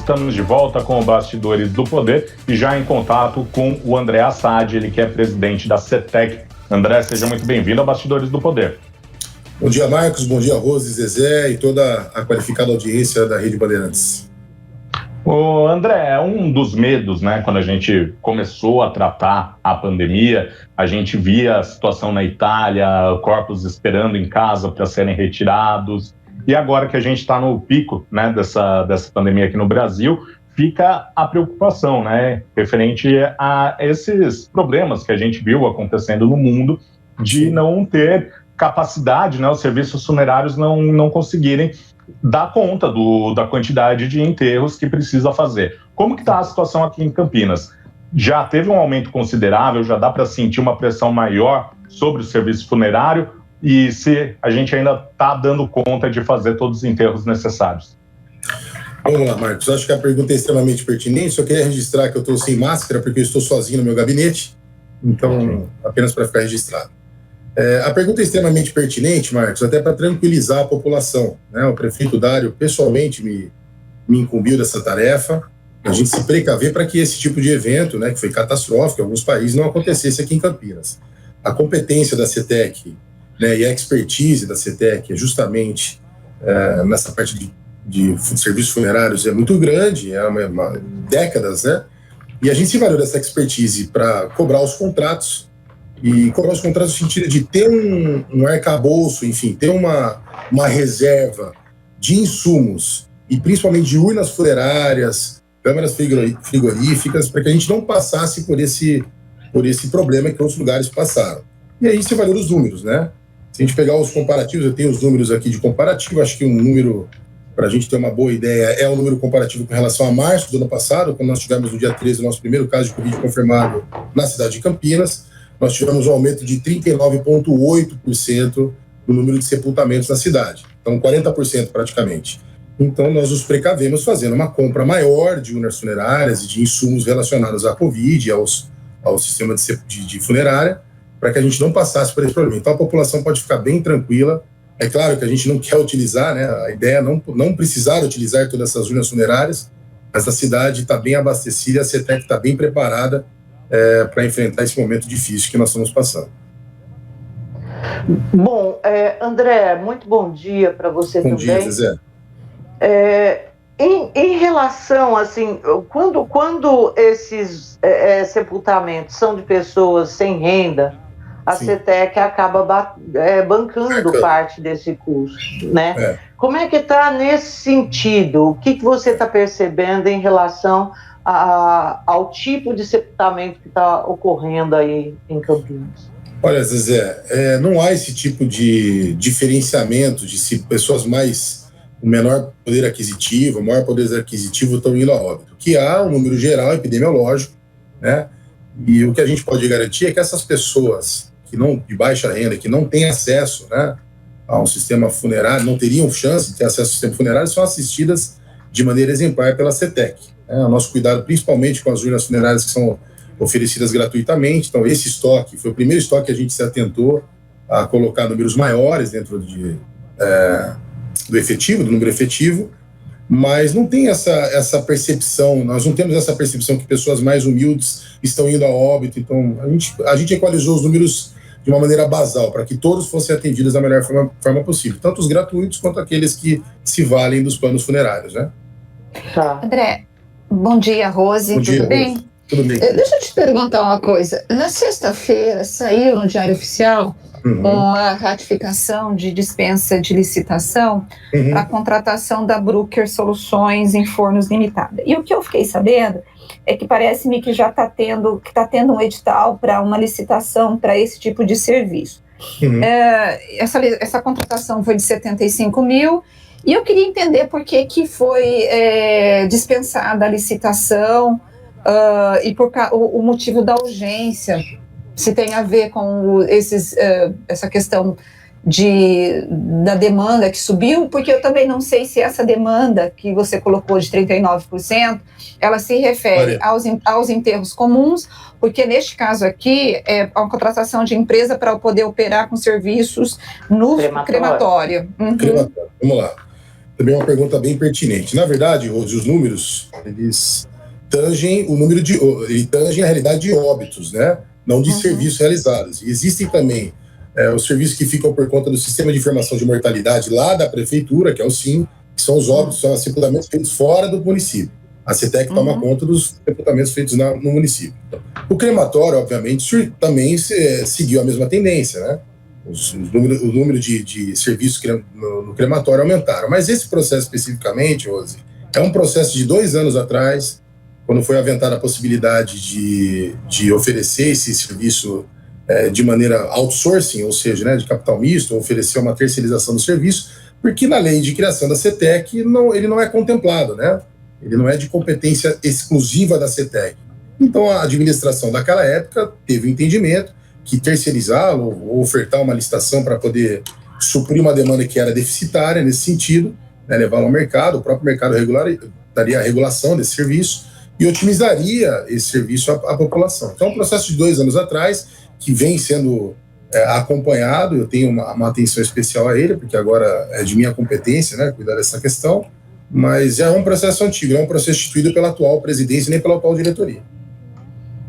estamos de volta com o Bastidores do Poder e já em contato com o André Assad, ele que é presidente da CETEC. André, seja muito bem-vindo ao Bastidores do Poder. Bom dia, Marcos, bom dia, Rose, Zezé e toda a qualificada audiência da Rede Bandeirantes. O André, um dos medos, né, quando a gente começou a tratar a pandemia, a gente via a situação na Itália, corpos esperando em casa para serem retirados, e agora que a gente está no pico, né, dessa pandemia aqui no Brasil, fica a preocupação, né, referente a esses problemas que a gente viu acontecendo no mundo de não ter capacidade, né, os serviços funerários não conseguirem dar conta da quantidade de enterros que precisa fazer. Como que está a situação aqui em Campinas? Já teve um aumento considerável? Já dá para sentir uma pressão maior sobre o serviço funerário? E se a gente ainda está dando conta de fazer todos os enterros necessários? Vamos lá, Marcos. Acho que a pergunta é extremamente pertinente. Só queria registrar que eu estou sem máscara porque eu estou sozinho no meu gabinete. Então, apenas para ficar registrado. A pergunta é extremamente pertinente, Marcos, até para tranquilizar a população, né? O prefeito Dário pessoalmente me incumbiu dessa tarefa, a gente se precaver para que esse tipo de evento, né, que foi catastrófico em alguns países, não acontecesse aqui em Campinas. A competência da CETEC, né, e a expertise da CETEC é justamente nessa parte de serviços funerários é muito grande, décadas, né? E a gente se valeu dessa expertise para cobrar os contratos, e cobrar os contratos no sentido de ter um arcabouço, enfim, ter uma reserva de insumos e principalmente de urnas funerárias, câmaras frigoríficas, para que a gente não passasse por esse problema que outros lugares passaram. E aí se valeu os números, né? Se a gente pegar os comparativos, eu tenho os números aqui de comparativo, acho que um número, para a gente ter uma boa ideia, é o número comparativo com relação a março do ano passado, quando nós tivemos no dia 13 o nosso primeiro caso de Covid confirmado na cidade de Campinas. Nós tivemos um aumento de 39,8% no número de sepultamentos na cidade. Então, 40% praticamente. Então, nós nos precavemos fazendo uma compra maior de urnas funerárias e de insumos relacionados à Covid, ao sistema de funerária, para que a gente não passasse por esse problema. Então, a população pode ficar bem tranquila. É claro que a gente não quer utilizar, né? A ideia é não precisar utilizar todas essas urnas funerárias, mas a cidade está bem abastecida e a CETEC está bem preparada para enfrentar esse momento difícil que nós estamos passando. Bom, André, muito bom dia para você também. Bom dia, Zezé. Em relação, assim, quando esses sepultamentos são de pessoas sem renda, a CETEC acaba bancando parte desse custo, né? Como é que está nesse sentido? O que você está percebendo em relação ao tipo de sepultamento que está ocorrendo aí em Campinas? Olha, Zezé, não há esse tipo de diferenciamento de se pessoas com menor poder aquisitivo, maior poder aquisitivo estão indo a óbito. O que há um número geral epidemiológico, né? E o que a gente pode garantir é que essas pessoas de baixa renda, que não têm acesso, né, a um sistema funerário, não teriam chance de ter acesso ao sistema funerário, são assistidas de maneira exemplar pela CETEC. O nosso cuidado, principalmente com as urnas funerárias que são oferecidas gratuitamente. Então, esse estoque foi o primeiro estoque que a gente se atentou a colocar números maiores dentro do número efetivo, mas não tem essa percepção, nós não temos essa percepção que pessoas mais humildes estão indo a óbito. Então, a gente equalizou os números de uma maneira basal, para que todos fossem atendidos da melhor forma possível, tanto os gratuitos quanto aqueles que se valem dos planos funerários, né? Tá. André, bom dia, Rose. Bom dia, tudo bem? Rose. Tudo bem. Deixa eu te perguntar uma coisa. Na sexta-feira saiu no Diário Oficial uma ratificação de dispensa de licitação para a contratação da Bruker Soluções em Fornos Limitada. E o que eu fiquei sabendo é que parece-me que já está tendo um edital para uma licitação para esse tipo de serviço. Essa contratação foi de 75 mil. E eu queria entender por que foi dispensada a licitação e o motivo da urgência, se tem a ver com essa questão da demanda que subiu, porque eu também não sei se essa demanda que você colocou de 39%, ela se refere aos enterros comuns, porque neste caso aqui é uma contratação de empresa para poder operar com serviços no crematório. Crematório. Vamos lá. Também é uma pergunta bem pertinente. Na verdade, os números, eles tangem ele tange a realidade de óbitos, né? Não de serviços realizados. E existem também os serviços que ficam por conta do Sistema de Informação de Mortalidade lá da Prefeitura, que é o SIM, que são os óbitos, são os sepultamentos feitos fora do município. A CETEC toma conta dos sepultamentos feitos no município. O crematório, obviamente, também seguiu a mesma tendência, né? O número de serviços no crematório aumentaram. Mas esse processo especificamente, Rose, é um processo de 2 anos atrás, quando foi aventada a possibilidade de oferecer esse serviço de maneira outsourcing, ou seja, né, de capital misto, oferecer uma terceirização do serviço, porque na lei de criação da CETEC ele não é contemplado, né? Ele não é de competência exclusiva da CETEC. Então a administração daquela época teve o entendimento que terceirizá-lo ou ofertar uma licitação para poder suprir uma demanda que era deficitária nesse sentido, né, levá-lo ao mercado, o próprio mercado daria a regulação desse serviço e otimizaria esse serviço à população. Então, um processo de 2 anos atrás, que vem sendo acompanhado, eu tenho uma atenção especial a ele, porque agora é de minha competência, né, cuidar dessa questão, mas é um processo antigo, não é um processo instituído pela atual presidência nem pela atual diretoria.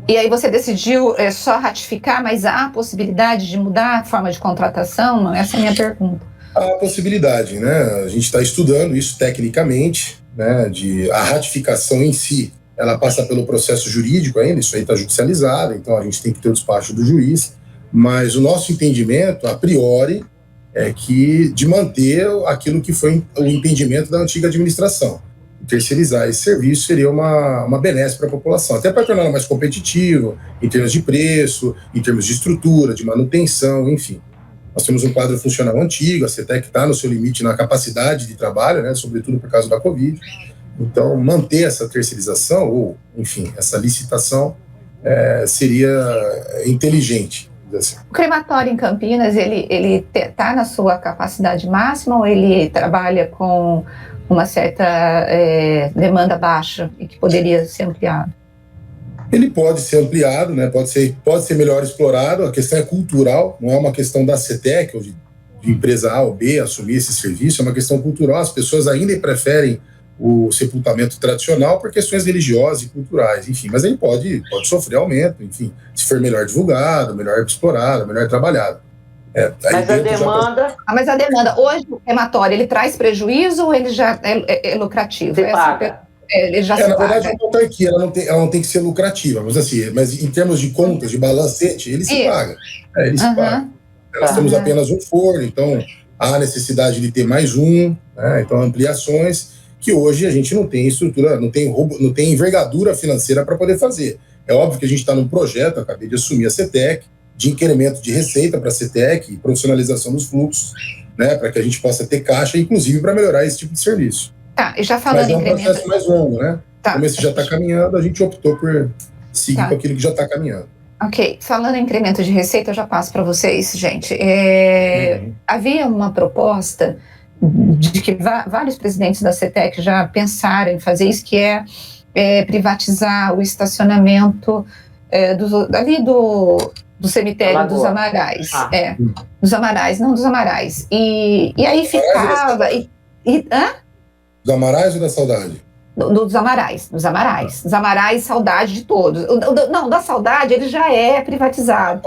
E aí você decidiu só ratificar, mas há a possibilidade de mudar a forma de contratação? Essa é a minha pergunta. Há a possibilidade, né? A gente está estudando isso tecnicamente, né? A ratificação em si, ela passa pelo processo jurídico ainda, isso aí está judicializado, então a gente tem que ter o despacho do juiz, mas o nosso entendimento, a priori, é que de manter aquilo que foi o entendimento da antiga administração. Terceirizar esse serviço seria uma benesse para a população, até para torná-la mais competitiva, em termos de preço, em termos de estrutura, de manutenção, enfim. Nós temos um quadro funcional antigo, a CETEC está no seu limite na capacidade de trabalho, né, sobretudo por causa da Covid. Então, manter essa terceirização, ou, enfim, essa licitação, seria inteligente. Assim. O crematório em Campinas, ele está na sua capacidade máxima ou ele trabalha com uma certa demanda baixa e que poderia ser ampliado? Ele pode ser ampliado, né? Pode ser melhor explorado. A questão é cultural, não é uma questão da CETEC ou de empresa A ou B assumir esse serviço, é uma questão cultural. As pessoas ainda preferem o sepultamento tradicional por questões religiosas e culturais, enfim, mas ele pode sofrer aumento, enfim, se for melhor divulgado, melhor explorado, melhor trabalhado. Mas a demanda, hoje o crematório, ele traz prejuízo ou ele já é lucrativo? Ele já na verdade, a autarquia ela não tem que ser lucrativa, mas em termos de contas, de balancete, ele se paga. Ele se paga. Nós temos apenas um forno, então há necessidade de ter mais um, né? Então ampliações que hoje a gente não tem estrutura, não tem envergadura financeira para poder fazer. É óbvio que a gente está num projeto, acabei de assumir a CETEC, de incremento de receita para a CETEC, profissionalização dos fluxos, né, para que a gente possa ter caixa, inclusive para melhorar esse tipo de serviço. Tá, e já falando em incremento... Mas é um processo mais longo, né? Como esse já está caminhando, a gente optou por seguir com aquilo que já está caminhando. Ok, falando em incremento de receita, eu já passo para vocês, gente. Havia uma proposta de que vários presidentes da CETEC já pensaram em fazer isso, que é privatizar o estacionamento ali do cemitério dos Amarais. Dos Amarais, não dos Amarais. E aí ficava... Dos Amarais ou da Saudade? Dos Amarais. Dos Amarais, saudade de todos. Não, da Saudade ele já é privatizado.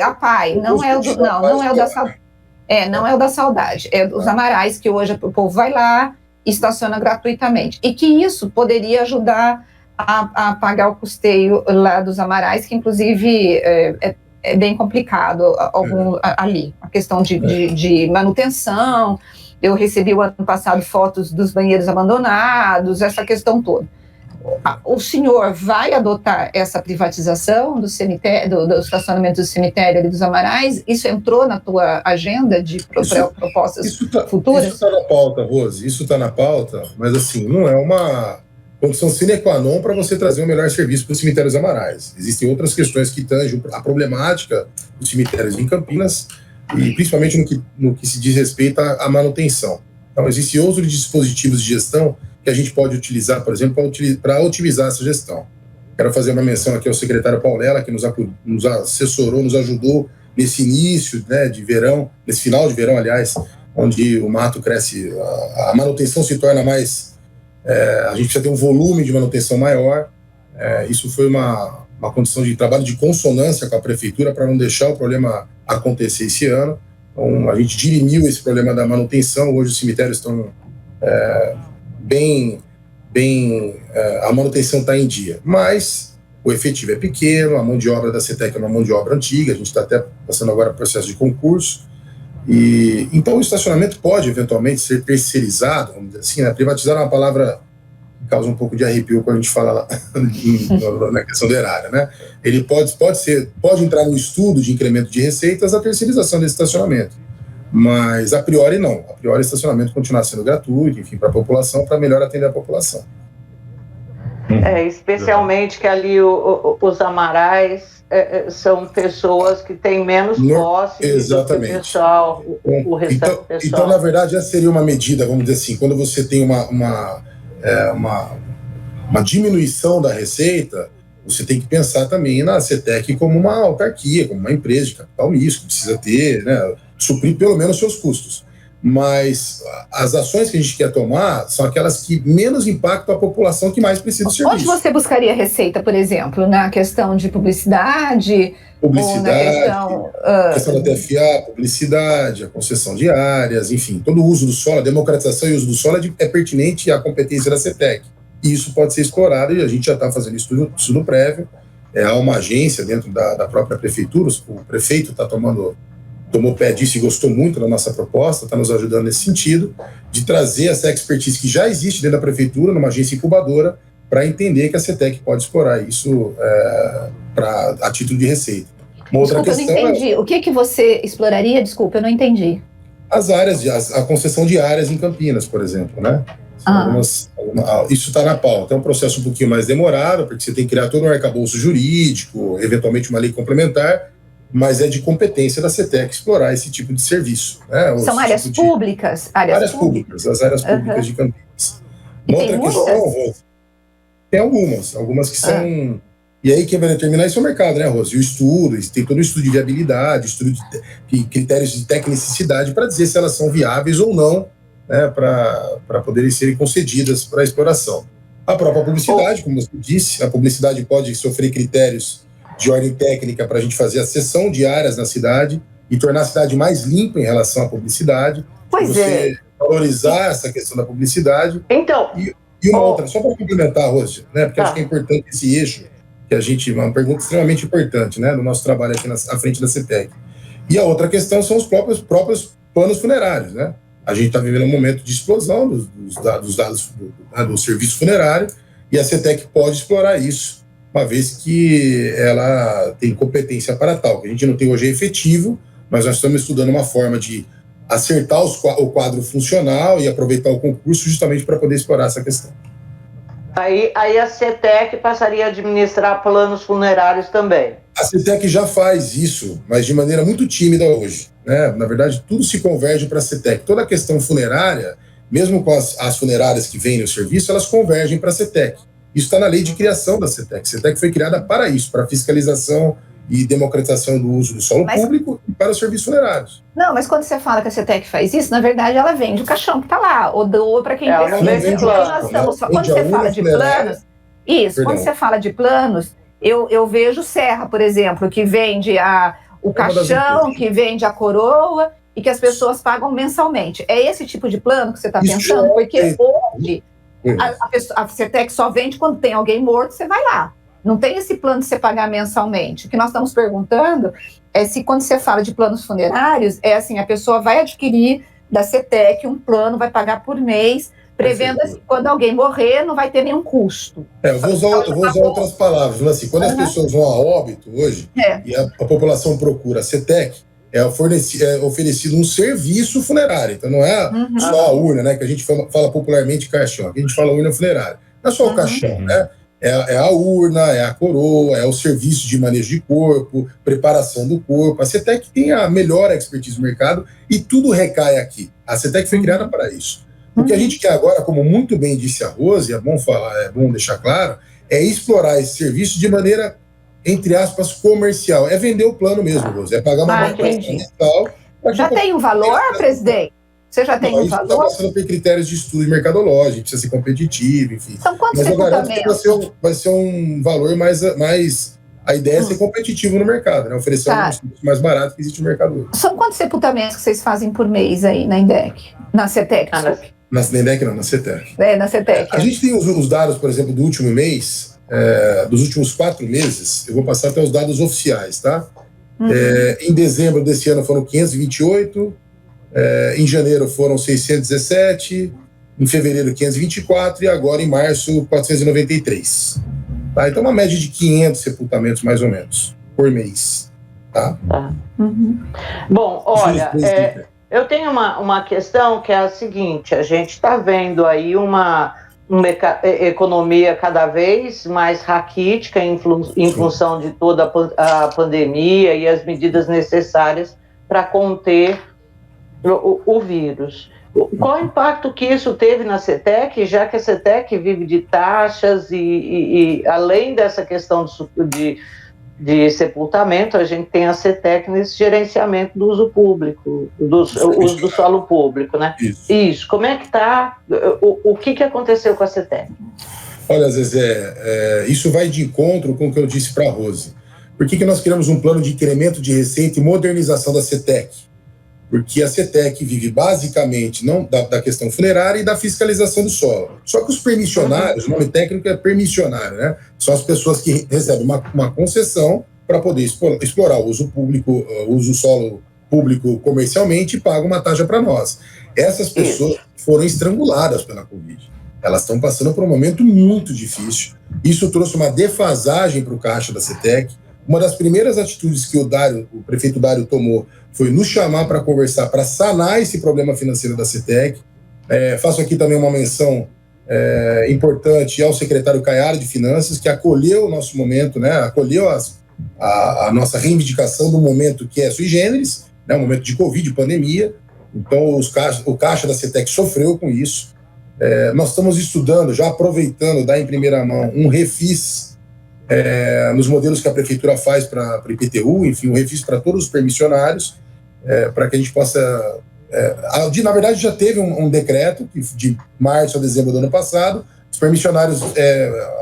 A PAI, não é o da Saudade. Não é o da Saudade, é dos Amarais, que hoje o povo vai lá e estaciona gratuitamente. E que isso poderia ajudar a pagar o custeio lá dos Amarais, que inclusive é bem complicado ali, a questão de manutenção. Eu recebi o ano passado fotos dos banheiros abandonados, essa questão toda. O senhor vai adotar essa privatização do cemitério, do estacionamento do cemitério ali dos Amarais? Isso entrou na tua agenda de propostas futuras? Isso está na pauta, Rose, isso está na pauta, mas assim, não é uma condição sine qua non para você trazer um melhor serviço para os cemitérios Amarais. Existem outras questões que tangem a problemática dos cemitérios em Campinas, e principalmente no que se diz respeito à manutenção. Então, existem outros dispositivos de gestão que a gente pode utilizar, por exemplo, para otimizar essa gestão. Quero fazer uma menção aqui ao secretário Paulela, que nos assessorou, nos ajudou nesse início, né, de verão, nesse final de verão, aliás, onde o mato cresce, a manutenção se torna mais... a gente precisa ter um volume de manutenção maior. Isso foi uma condição de trabalho de consonância com a prefeitura para não deixar o problema acontecer esse ano. Então, a gente dirimiu esse problema da manutenção. Hoje os cemitérios estão a manutenção está em dia. Mas o efetivo é pequeno, a mão de obra da CETEC é uma mão de obra antiga, a gente está até passando agora processo de concurso. Então o estacionamento pode eventualmente ser terceirizado, vamos dizer assim, né? Privatizar é uma palavra que causa um pouco de arrepio quando a gente fala lá na questão do erário, né? Ele pode entrar no estudo de incremento de receitas a terceirização desse estacionamento, mas a priori não. A priori o estacionamento continuar sendo gratuito, enfim, para a população, para melhor atender a população. Especialmente que ali os Amarais são pessoas que têm menos posse do que o pessoal, o restante do pessoal. Então, na verdade, essa seria uma medida, vamos dizer assim, quando você tem uma diminuição da receita, você tem que pensar também na CETEC como uma autarquia, como uma empresa de capital misto, que precisa ter, né, suprir pelo menos seus custos. Mas as ações que a gente quer tomar são aquelas que menos impactam a população que mais precisa do serviço. Onde você buscaria receita, por exemplo? Na questão de publicidade? Questão da TFA, publicidade, a concessão de áreas, enfim, todo o uso do solo, a democratização e o uso do solo é pertinente à competência da CETEC. E isso pode ser explorado e a gente já está fazendo estudo prévio. Há uma agência dentro da própria prefeitura, o prefeito tomou pé disso e gostou muito da nossa proposta, está nos ajudando nesse sentido, de trazer essa expertise que já existe dentro da prefeitura, numa agência incubadora, para entender que a CETEC pode explorar isso a título de receita. Uma outra questão, eu não entendi. O que você exploraria? Desculpa, eu não entendi. As áreas, a concessão de áreas em Campinas, por exemplo, né? Isso está na pauta. É um processo um pouquinho mais demorado, porque você tem que criar todo um arcabouço jurídico, eventualmente uma lei complementar, mas é de competência da CETEC explorar esse tipo de serviço. Né? São áreas públicas? Áreas públicas, as áreas públicas de Campinas. Uma outra questão, Rose, tem algumas que são... E aí quem vai determinar isso é o mercado, né, Rose? E o estudo, tem todo o estudo de viabilidade, estudo de critérios de tecnicidade para dizer se elas são viáveis ou não, né, para poderem serem concedidas para a exploração. A própria publicidade, como você disse, a publicidade pode sofrer critérios de ordem técnica para a gente fazer a cessão de áreas na cidade e tornar a cidade mais limpa em relação à publicidade. Valorizar essa questão da publicidade. Então, e uma outra, só para complementar, Rose, né, porque acho que é importante esse eixo, que a gente, uma pergunta extremamente importante, né, no nosso trabalho aqui à frente da CETEC. E a outra questão são os próprios planos funerários, né? A gente está vivendo um momento de explosão dos dados do serviço funerário e a CETEC pode explorar isso, uma vez que ela tem competência para tal. Que a gente não tem hoje é efetivo, mas nós estamos estudando uma forma de acertar o quadro funcional e aproveitar o concurso justamente para poder explorar essa questão. Aí a CETEC passaria a administrar planos funerários também. A CETEC já faz isso, mas de maneira muito tímida hoje, né? Na verdade, tudo se converge para a CETEC. Toda a questão funerária, mesmo com as funerárias que vêm no serviço, elas convergem para a CETEC. Isso está na lei de criação da CETEC. A CETEC foi criada para isso, para fiscalização e democratização do uso do solo público e para os serviços funerários. Não, mas quando você fala que a CETEC faz isso, na verdade ela vende o caixão que está lá, ou doa para quem precisa. Não vende plano. Quando você fala de planos, quando você fala de planos, eu vejo Serra, por exemplo, que vende o caixão, que vende a coroa e que as pessoas pagam mensalmente. É esse tipo de plano que você está pensando? Porque hoje a CETEC só vende quando tem alguém morto, você vai lá. Não tem esse plano de você pagar mensalmente. O que nós estamos perguntando é se quando você fala de planos funerários, é assim, a pessoa vai adquirir da CETEC um plano, vai pagar por mês, prevendo assim, quando alguém morrer, não vai ter nenhum custo. Eu vou usar outras palavras. Mas, assim, quando as pessoas vão a óbito hoje, e a população procura a CETEC, é oferecido um serviço funerário. Então não é só a urna, né, que a gente fala popularmente caixão, aqui a gente fala urna funerária. Não é só o caixão, né? É a urna, é a coroa, é o serviço de manejo de corpo, preparação do corpo. A CETEC tem a melhor expertise do mercado e tudo recai aqui. A CETEC foi criada para isso. O que a gente quer agora, como muito bem disse a Rose, é bom deixar claro, é explorar esse serviço de maneira, entre aspas, comercial. É vender o plano mesmo, Rose. É pagar uma mensal. Já tem um valor, presidente? Você já tem um Isso está valor? passando por critérios de estudo mercadológico, precisa ser competitivo, enfim. São quantos Mas eu garanto que sepultamentos? vai ser um valor mais... A ideia é ser competitivo no mercado, né? Oferecer um serviço mais barato que existe no mercado hoje. São quantos sepultamentos que vocês fazem por mês aí na INDEC? Na CETEC, desculpe. Na INDEC não, na CETEC. Na CETEC. A gente tem os dados, por exemplo, do último mês, dos últimos 4 meses, eu vou passar até os dados oficiais, tá? Em dezembro desse ano foram 528, em janeiro foram 617, em fevereiro 524 e agora em março 493. Tá? Então uma média de 500 sepultamentos mais ou menos por mês. Tá? Bom, olha, eu tenho uma questão que é a seguinte: a gente está vendo aí uma economia cada vez mais raquítica em função de toda a pandemia e as medidas necessárias para conter o vírus. Qual o impacto que isso teve na CETEC, já que a CETEC vive de taxas e além dessa questão de sepultamento, a gente tem a CETEC nesse gerenciamento do uso público, uso do solo público, né? Isso. Como é que está? O que aconteceu com a CETEC? Olha, Zezé, isso vai de encontro com o que eu disse para a Rose. Por que nós criamos um plano de incremento de receita e modernização da CETEC? Porque a CETEC vive basicamente da questão funerária e da fiscalização do solo. Só que os permissionários, o nome técnico é permissionário, né? São as pessoas que recebem uma concessão para poder explorar o uso público, o uso solo público comercialmente e pagam uma taxa para nós. Essas pessoas foram estranguladas pela Covid. Elas estão passando por um momento muito difícil. Isso trouxe uma defasagem para o caixa da CETEC. Uma das primeiras atitudes que o prefeito Dário tomou foi nos chamar para conversar, para sanar esse problema financeiro da CETEC. Faço aqui também uma menção importante ao secretário Caiara de Finanças, que acolheu o nosso momento, né, acolheu a nossa reivindicação do momento que é sui generis, né, um momento de Covid, de pandemia. Então o caixa da CETEC sofreu com isso. Nós estamos estudando, já aproveitando, dar em primeira mão, um refis nos modelos que a prefeitura faz para o IPTU, enfim, um refis para todos os permissionários, para que a gente possa... na verdade, já teve um decreto que, de março a dezembro do ano passado, os permissionários,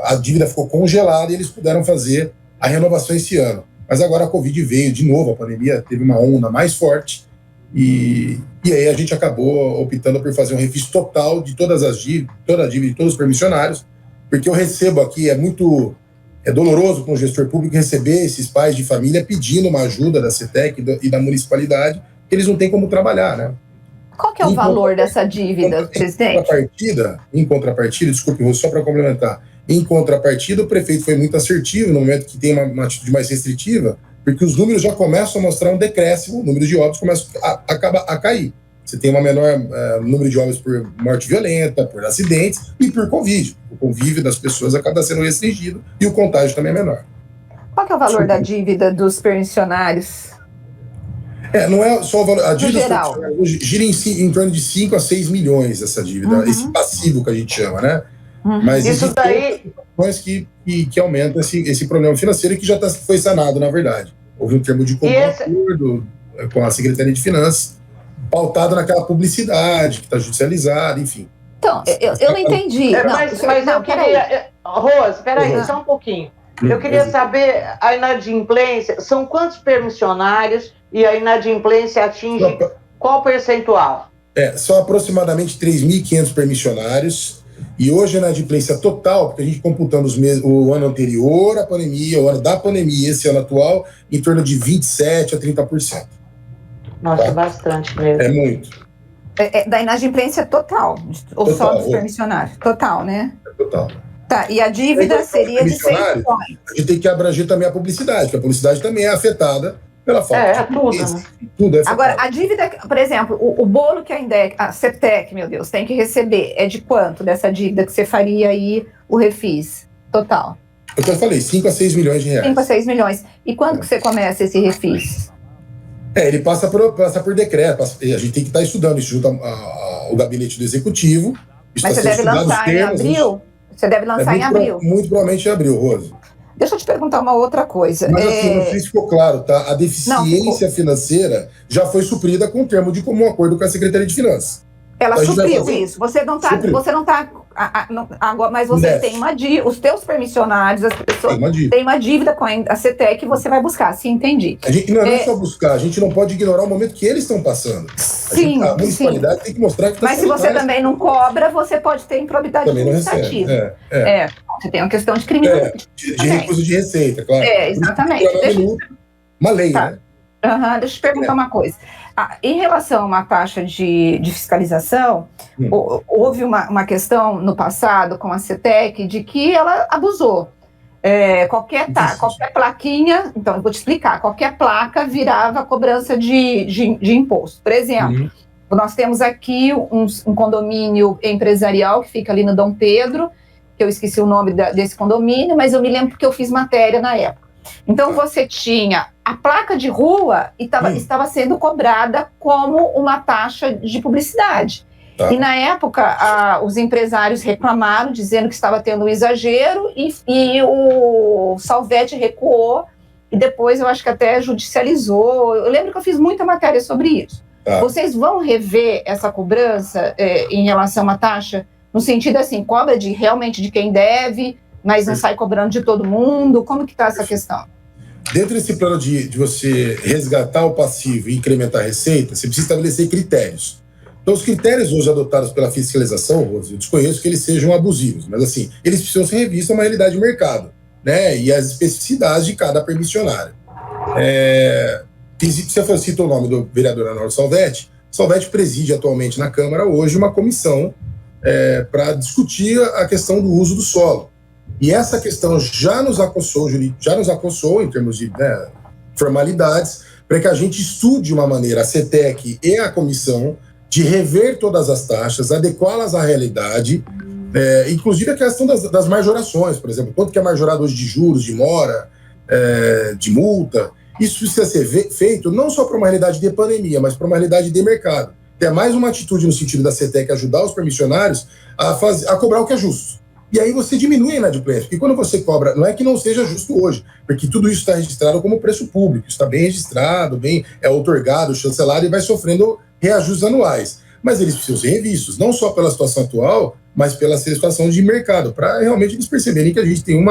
a dívida ficou congelada e eles puderam fazer a renovação esse ano. Mas agora a Covid veio de novo, a pandemia teve uma onda mais forte, e aí a gente acabou optando por fazer um refis total de toda a dívida de todos os permissionários, porque eu recebo aqui, é doloroso para um gestor público receber esses pais de família pedindo uma ajuda da CETEC e da municipalidade, que eles não têm como trabalhar, né? Qual que é o valor dessa dívida, presidente? Em contrapartida, desculpe, só para complementar, em contrapartida, o prefeito foi muito assertivo no momento que tem uma atitude mais restritiva, porque os números já começam a mostrar um decréscimo, o número de óbitos começa a cair. Você tem um menor número de óbitos por morte violenta, por acidentes e por Covid. O convívio das pessoas acaba sendo restringido e o contágio também é menor. Qual que é o valor da dívida dos permissionários? Não é só o valor. A dívida gira em torno de 5 a 6 milhões essa dívida, esse passivo que a gente chama, né? Mas isso daí que aumenta esse problema financeiro que já foi sanado, na verdade. Houve um termo de acordo com a Secretaria de Finanças, pautado naquela publicidade que está judicializada, enfim. Então, eu não entendi. Mas eu queria... Rose, peraí, só um pouquinho. Eu queria saber a inadimplência. São quantos permissionários e a inadimplência atinge qual percentual? São aproximadamente 3.500 permissionários. E hoje a inadimplência total, porque a gente computando o ano anterior à pandemia, o ano da pandemia, esse ano atual, em torno de 27% a 30%. Nossa, é bastante mesmo. É muito. Da inadimplência total, ou só dos permissionários? Total, né? Total. Tá, e a dívida seria de 6 milhões. A gente tem que abranger também a publicidade, porque a publicidade também é afetada pela falta de tudo, né? Tudo é afetado. Agora, a dívida, por exemplo, o bolo que a CETEC, meu Deus, tem que receber, é de quanto dessa dívida que você faria aí o refis total? Eu falei, 5 a 6 milhões de reais. 5 a 6 milhões. E quando que você começa esse refis? Ele passa por decreto. A gente tem que estar estudando isso junto ao gabinete do executivo. Mas você deve lançar em abril? Você deve lançar em abril. Muito provavelmente em abril, Rose. Deixa eu te perguntar uma outra coisa. Mas assim, não sei se ficou claro, tá? A deficiência financeira já foi suprida com o termo de comum acordo com a Secretaria de Finanças. Ela supriu isso. Você não tá, agora, mas você tem uma dívida, os teus permissionários, as pessoas têm uma dívida com a CETEC que você vai buscar, sim, entendi. A gente não é só buscar, a gente não pode ignorar o momento que eles estão passando. A municipalidade tem que mostrar que está. Mas se você também não cobra, você pode ter improbidade administrativa. Você tem uma questão de criminalidade. De recurso de receita, claro. Exatamente. Uma lei, né? Deixa eu te perguntar uma coisa. Em relação a uma taxa de fiscalização, houve uma questão no passado com a CETEC de que ela abusou. Qualquer plaquinha, então eu vou te explicar, qualquer placa virava cobrança de imposto. Por exemplo, nós temos aqui um condomínio empresarial que fica ali no Dom Pedro, que eu esqueci o nome desse condomínio, mas eu me lembro porque eu fiz matéria na época. Então, você tinha a placa de rua e estava sendo cobrada como uma taxa de publicidade. E, na época, os empresários reclamaram, dizendo que estava tendo um exagero, e o Salvetti recuou, e depois eu acho que até judicializou. Eu lembro que eu fiz muita matéria sobre isso. Vocês vão rever essa cobrança em relação a uma taxa, no sentido assim, cobra realmente de quem deve, mas não sai cobrando de todo mundo? Como que está essa questão? Dentro desse plano de você resgatar o passivo e incrementar a receita, você precisa estabelecer critérios. Então, os critérios hoje adotados pela fiscalização, Rose, eu desconheço que eles sejam abusivos, mas assim, eles precisam ser revistos a uma realidade de mercado, né? E as especificidades de cada permissionário. Você citou o nome do vereador Arnaldo Salvetti. Salvetti preside atualmente na Câmara hoje uma comissão para discutir a questão do uso do solo. E essa questão já nos acossou em termos de formalidades, para que a gente estude de uma maneira, a CETEC e a comissão, de rever todas as taxas, adequá-las à realidade, inclusive a questão das majorações, por exemplo, quanto que é majorado hoje de juros, de mora, de multa. Isso precisa ser feito não só para uma realidade de pandemia, mas para uma realidade de mercado. É mais uma atitude no sentido da CETEC ajudar os permissionários a cobrar o que é justo. E aí você diminui a inadimplência, porque quando você cobra, não é que não seja justo hoje, porque tudo isso está registrado como preço público, está bem registrado, é outorgado, chancelado e vai sofrendo reajustes anuais. Mas eles precisam ser revistos, não só pela situação atual, mas pela situação de mercado, para realmente eles perceberem que a gente tem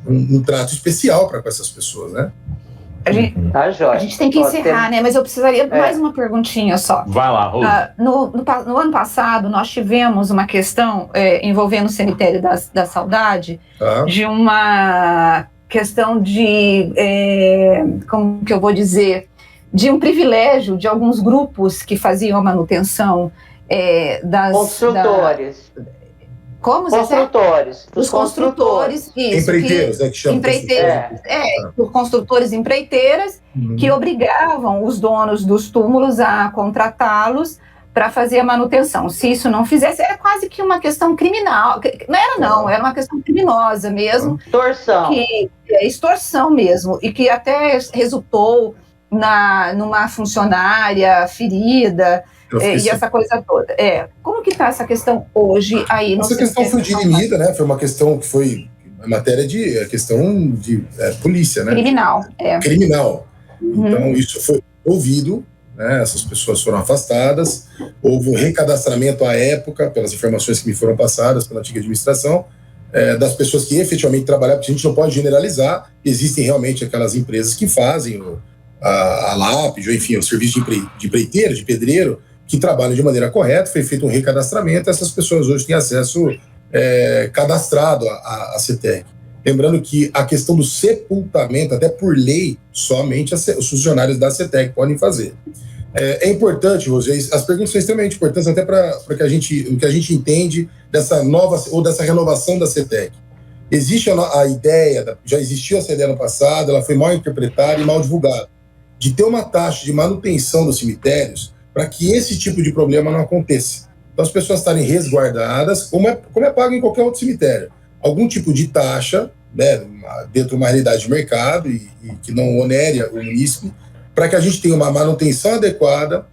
um trato especial para com essas pessoas, né? A gente tem que encerrar, né? Mas eu precisaria mais uma perguntinha só. Vai lá, Rose. No ano passado, nós tivemos uma questão envolvendo o Cemitério da Saudade, de uma questão de, como que eu vou dizer, de um privilégio de alguns grupos que faziam a manutenção das... Construtores. Como? Construtores. Os construtores. Isso, empreiteiros, que chamam. Empreiteiras, construtores empreiteiras que obrigavam os donos dos túmulos a contratá-los para fazer a manutenção. Se isso não fizesse, era quase que uma questão criminal. Era uma questão criminosa mesmo. Extorsão. Extorsão mesmo. E que até resultou numa funcionária ferida. E essa coisa toda. Como que está essa questão hoje aí? Essa questão foi dirimida, né? Foi uma questão que foi matéria de questão de polícia, né? Criminal. Criminal. Então, isso foi ouvido, né? Essas pessoas foram afastadas, houve um recadastramento à época, pelas informações que me foram passadas pela antiga administração, das pessoas que efetivamente trabalhavam, porque a gente não pode generalizar, existem realmente aquelas empresas que fazem a lápide, ou enfim, o serviço de empreiteiro, de pedreiro, que trabalham de maneira correta, foi feito um recadastramento, essas pessoas hoje têm acesso cadastrado à CETEC. Lembrando que a questão do sepultamento, até por lei, somente os funcionários da CETEC podem fazer. É importante, vocês, as perguntas são extremamente importantes, até para o que a gente entende dessa nova, ou dessa renovação da CETEC. Existe a ideia, já existiu essa ideia no passado, ela foi mal interpretada e mal divulgada, de ter uma taxa de manutenção dos cemitérios para que esse tipo de problema não aconteça. Então, as pessoas estarem resguardadas, como é pago em qualquer outro cemitério. Algum tipo de taxa, né, dentro de uma realidade de mercado e que não onere o munícipe, para que a gente tenha uma manutenção adequada,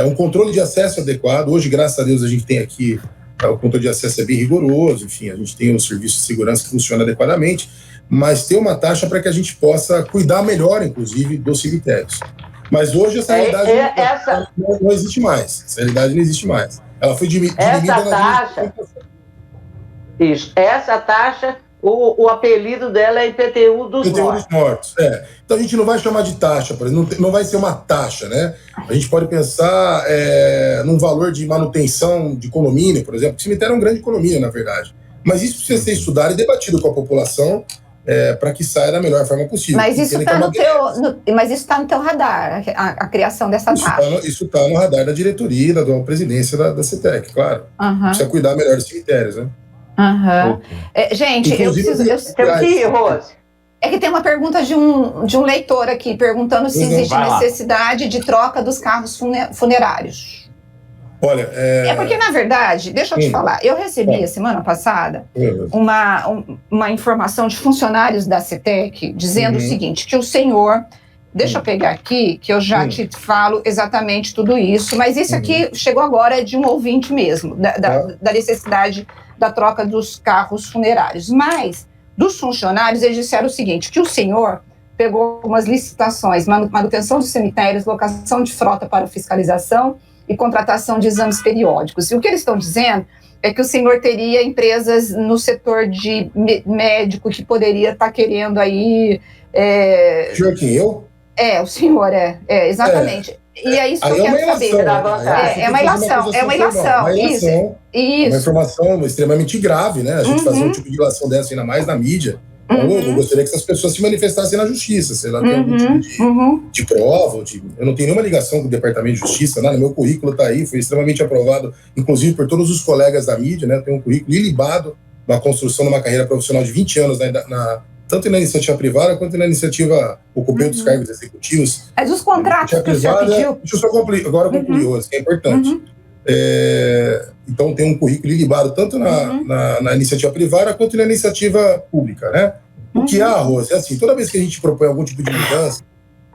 um controle de acesso adequado. Hoje, graças a Deus, a gente tem aqui o controle de acesso é bem rigoroso, enfim, a gente tem o serviço de segurança que funciona adequadamente, mas tem uma taxa para que a gente possa cuidar melhor, inclusive, dos cemitérios. Mas hoje essa realidade não existe mais. Essa realidade não existe mais. Ela foi dirimida essa taxa. Isso. Essa taxa, o apelido dela é IPTU dos mortos. Então a gente não vai chamar de taxa, por exemplo, não vai ser uma taxa, né? A gente pode pensar num valor de manutenção de condomínio, por exemplo. O cemitério é um grande condomínio, na verdade. Mas isso precisa ser estudado e debatido com a população para que saia da melhor forma possível. Mas isso está no teu radar, a criação dessa taxa. Isso está no radar da diretoria, da presidência da CETEC, claro. Precisa cuidar melhor dos cemitérios, né? Gente, inclusive, eu que ir, Rose. É que tem uma pergunta de um leitor aqui, perguntando se existe necessidade de troca dos carros funerários. Olha, porque, na verdade, deixa eu te falar, eu recebi a semana passada uma informação de funcionários da CETEC dizendo o seguinte, que o senhor, deixa eu pegar aqui, que eu já te falo exatamente tudo isso, mas isso aqui chegou agora de um ouvinte mesmo, da necessidade da troca dos carros funerários. Mas, dos funcionários, eles disseram o seguinte, que o senhor pegou umas licitações, manutenção de cemitérios, locação de frota para fiscalização e contratação de exames periódicos. E o que eles estão dizendo é que o senhor teria empresas no setor de médico que poderia estar querendo aí... Joaquim, eu? O senhor exatamente. E é isso que eu quero saber. É uma ilação. Isso. Uma informação extremamente grave, né? A gente fazer um tipo de ilação dessa, ainda mais na mídia. Eu gostaria que essas pessoas se manifestassem na justiça, se ela tem algum tipo de prova. Eu não tenho nenhuma ligação com o Departamento de Justiça, nada. Meu currículo está aí, foi extremamente aprovado, inclusive por todos os colegas da mídia, né? Eu tenho um currículo ilibado, uma construção de uma carreira profissional de 20 anos, tanto na iniciativa privada quanto na iniciativa, ocupei outros cargos executivos. Mas os contratos que o senhor pediu... Deixa eu só concluir, agora concluir, Rose, que é importante. Então tem um currículo ilibado tanto na iniciativa privada quanto na iniciativa pública, né? O que há, Rose, é assim, toda vez que a gente propõe algum tipo de mudança,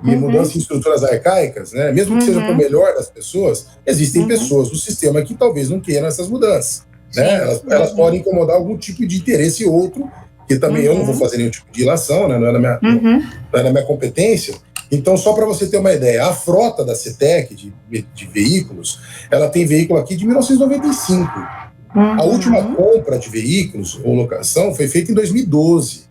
e mudança em estruturas arcaicas, né? Mesmo que seja para o melhor das pessoas, existem pessoas do sistema que talvez não queiram essas mudanças, né? Elas podem incomodar algum tipo de interesse outro, que também eu não vou fazer nenhum tipo de ilação, né? Não é na minha competência. Então, só para você ter uma ideia, a frota da CETEC de veículos, ela tem veículo aqui de 1995. A última compra de veículos ou locação foi feita em 2012.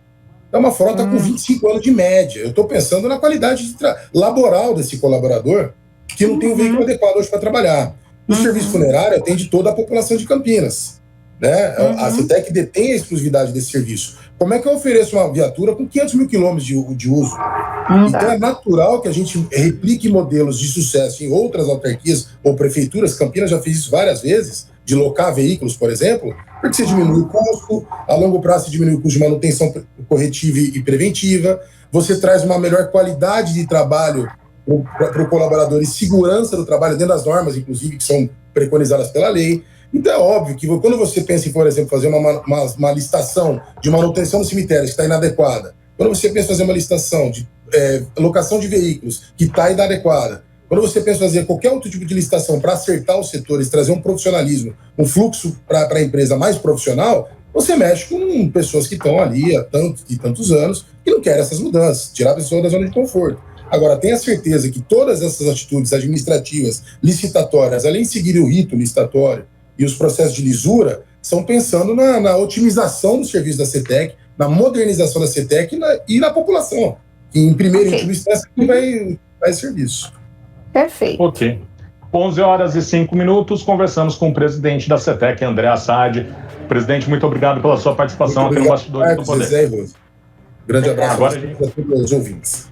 É uma frota com 25 anos de média. Eu estou pensando na qualidade laboral desse colaborador que não tem um veículo adequado hoje para trabalhar. O serviço funerário atende toda a população de Campinas, né? A CETEC detém a exclusividade desse serviço. Como é que eu ofereço uma viatura com 500 mil quilômetros de uso? Então é natural que a gente replique modelos de sucesso em outras autarquias ou prefeituras. Campinas já fez isso várias vezes, de locar veículos, por exemplo, porque você diminui o custo, a longo prazo você diminui o custo de manutenção corretiva e preventiva, você traz uma melhor qualidade de trabalho para o colaborador e segurança do trabalho dentro das normas, inclusive, que são preconizadas pela lei. Então é óbvio que quando você pensa em, por exemplo, fazer uma licitação de manutenção do cemitério que está inadequada, quando você pensa em fazer uma licitação de locação de veículos que está inadequada, quando você pensa em fazer qualquer outro tipo de licitação para acertar os setores, trazer um profissionalismo, um fluxo para a empresa mais profissional, você mexe com pessoas que estão ali há tantos anos e não querem essas mudanças, tirar a pessoa da zona de conforto. Agora, tenha certeza que todas essas atitudes administrativas, licitatórias, além de seguir o rito licitatório e os processos de lisura, são pensando na otimização do serviço da CETEC, na modernização da CETEC e na população, que em primeira e última instância vai serviço. Perfeito. Ok. 11h05, conversamos com o presidente da CETEC, André Assad. Presidente, muito obrigado pela sua participação aqui no Bastidores do Poder. Grande abraço a todos os ouvintes.